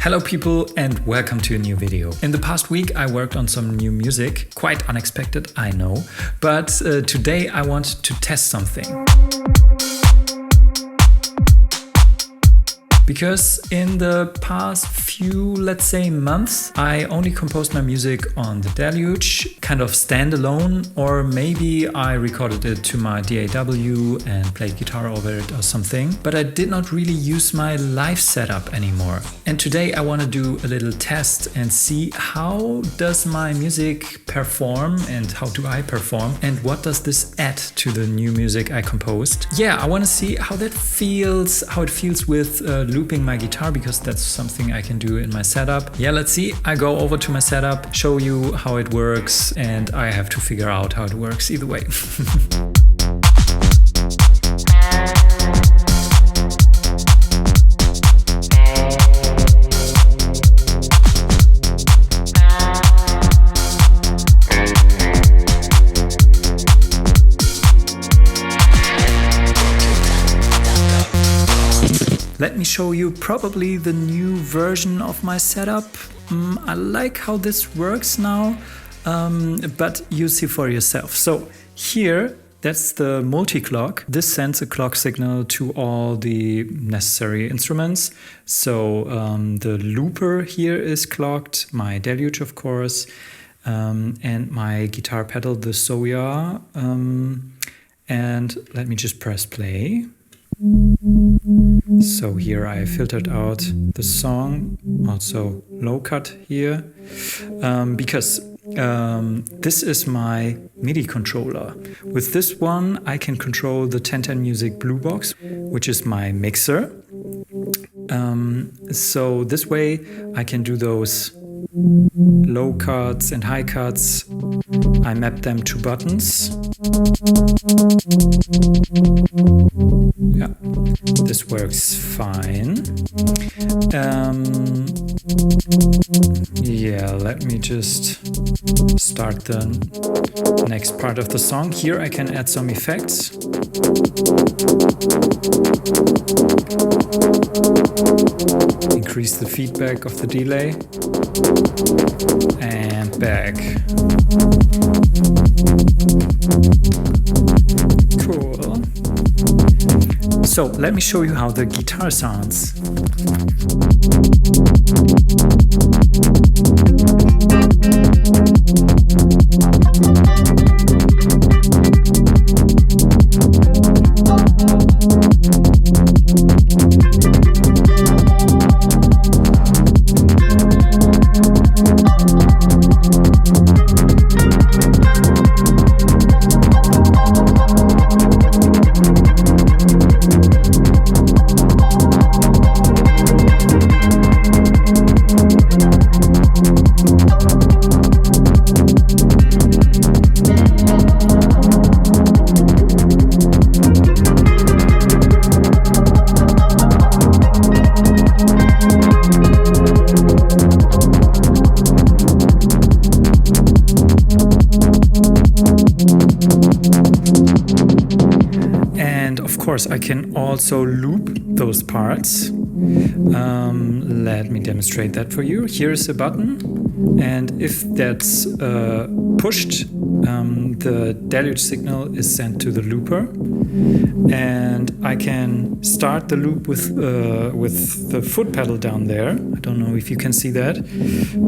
Hello people and welcome to a new video. In the past week I worked on some new music, quite unexpected, I know, but today I want to test something. Because in the past few, let's say, months, I only composed my music on the Deluge, kind of standalone, or maybe I recorded it to my DAW and played guitar over it or something, but I did not really use my live setup anymore. And today I want to do a little test and see how does my music perform and how do I perform and what does this add to the new music I composed. Yeah, I want to see how that feels, how it feels with looping my guitar, because that's something I can do in my setup. Yeah, let's see. I go over to my setup, show you how it works, and I have to figure out how it works either way. Let me show you probably the new version of my setup. I like how this works now, but you see for yourself. So here, that's the multi-clock. This sends a clock signal to all the necessary instruments. So the looper here is clocked, my Deluge of course, and my guitar pedal, the Soya. And let me just press play. So here I filtered out the song, also low cut here, because this is my MIDI controller. With this one I can control the 1010 Music Blue Box, which is my mixer. So this way I can do those low cuts and high cuts. I map them to buttons. Yeah, this works fine. Yeah, let me just start the next part of the song. Here I can add some effects. Increase the feedback of the delay. And back. Cool. So let me show you how the guitar sounds. Of course, I can also loop those parts. Let me demonstrate that for you. Here's a button, and if that's pushed, the Deluge signal is sent to the looper, and I can start the loop with the foot pedal down there. I don't know if you can see that,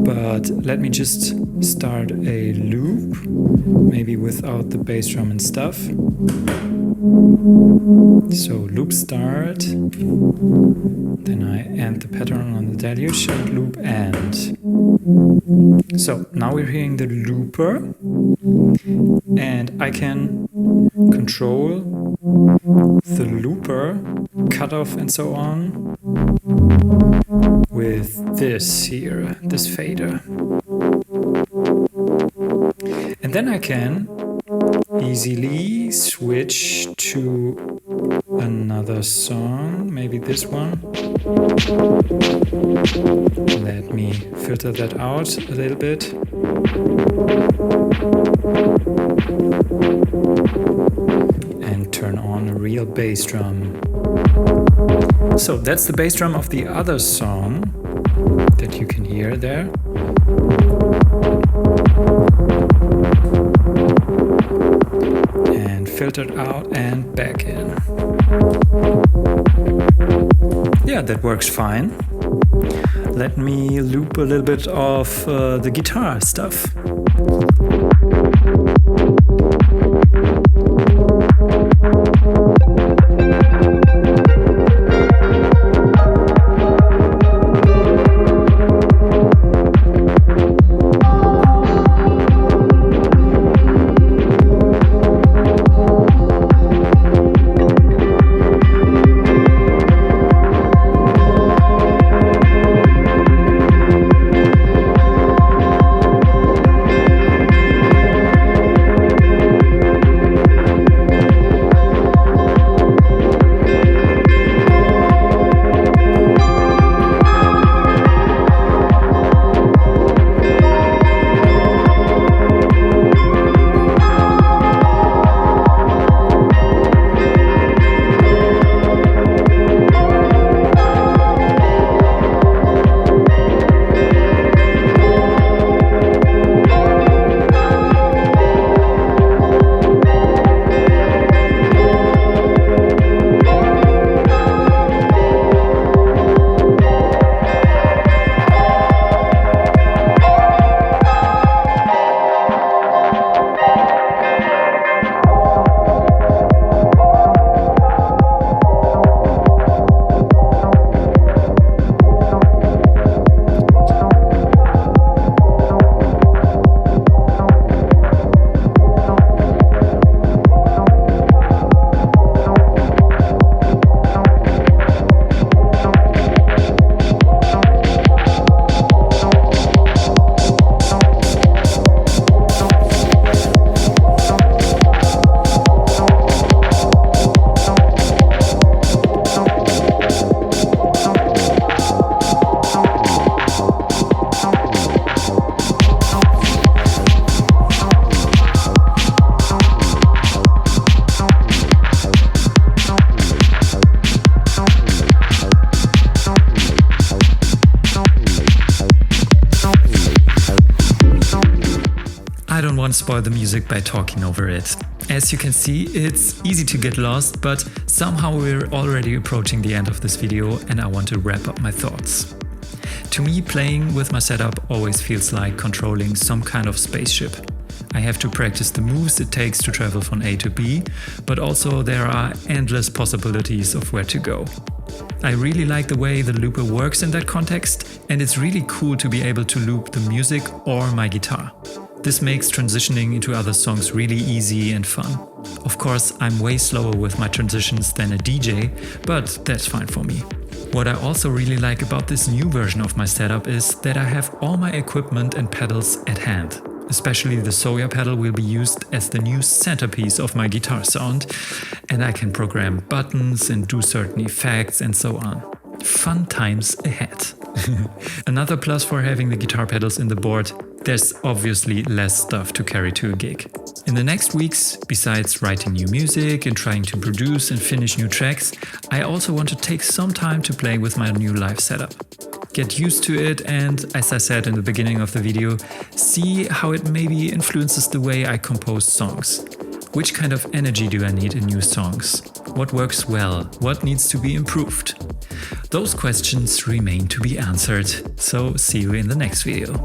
but let me just start a loop, maybe without the bass drum and stuff. So loop start, then I end the pattern on the Deluge and loop end. So now we're hearing the looper, and I can control the looper, cutoff and so on with this here, this fader. And then I can easily switch to another song, maybe this one. Let me filter that out a little bit. And turn on a real bass drum. So that's the bass drum of the other song. clear there. And filtered out and back in. Yeah, that works fine. Let me loop a little bit of the guitar stuff. I don't want to spoil the music by talking over it. As you can see, it's easy to get lost, but somehow we're already approaching the end of this video and I want to wrap up my thoughts. To me, playing with my setup always feels like controlling some kind of spaceship. I have to practice the moves it takes to travel from A to B, but also there are endless possibilities of where to go. I really like the way the looper works in that context, and it's really cool to be able to loop the music or my guitar. This makes transitioning into other songs really easy and fun. Of course, I'm way slower with my transitions than a DJ, but that's fine for me. What I also really like about this new version of my setup is that I have all my equipment and pedals at hand. Especially the Soya pedal will be used as the new centerpiece of my guitar sound, and I can program buttons and do certain effects and so on. Fun times ahead. Another plus for having the guitar pedals in the board, there's obviously less stuff to carry to a gig. In the next weeks, besides writing new music and trying to produce and finish new tracks, I also want to take some time to play with my new live setup. Get used to it and, as I said in the beginning of the video, see how it maybe influences the way I compose songs. Which kind of energy do I need in new songs? What works well? What needs to be improved? Those questions remain to be answered, so see you in the next video.